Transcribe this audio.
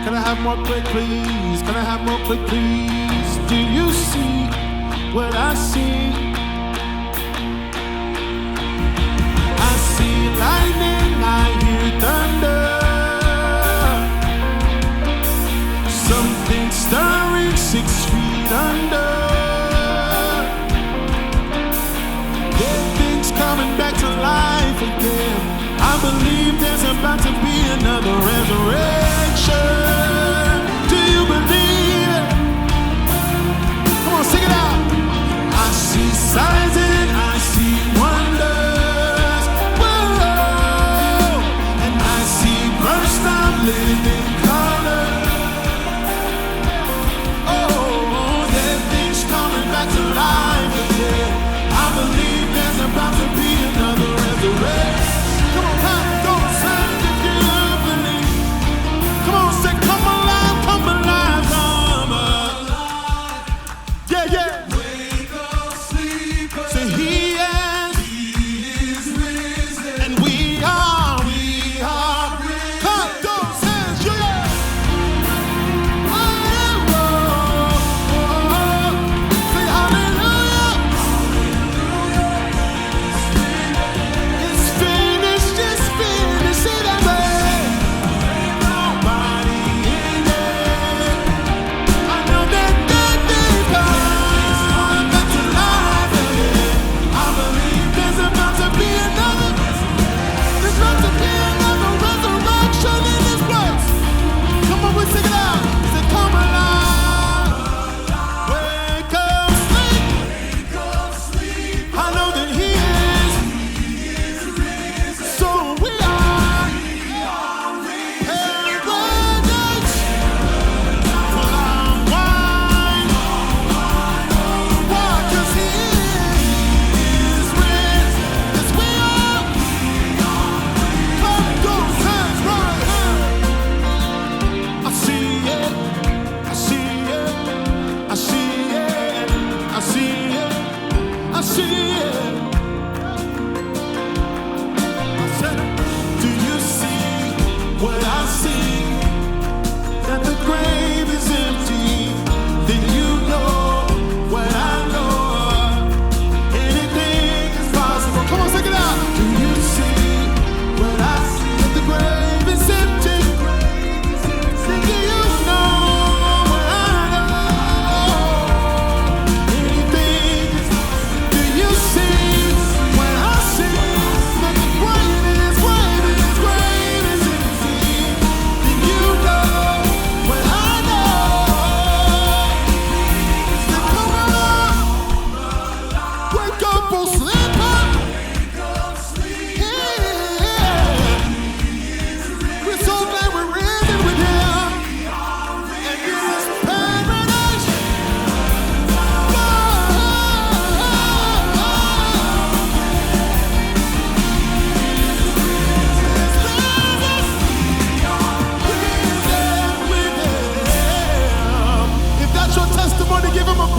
Can I have more quick, please? Can I have more quick, please? Do you see what I see? I see lightning, I hear thunder. Something stirring 6 feet under. Dead things coming back to life again. I believe there's about to be another resurrection.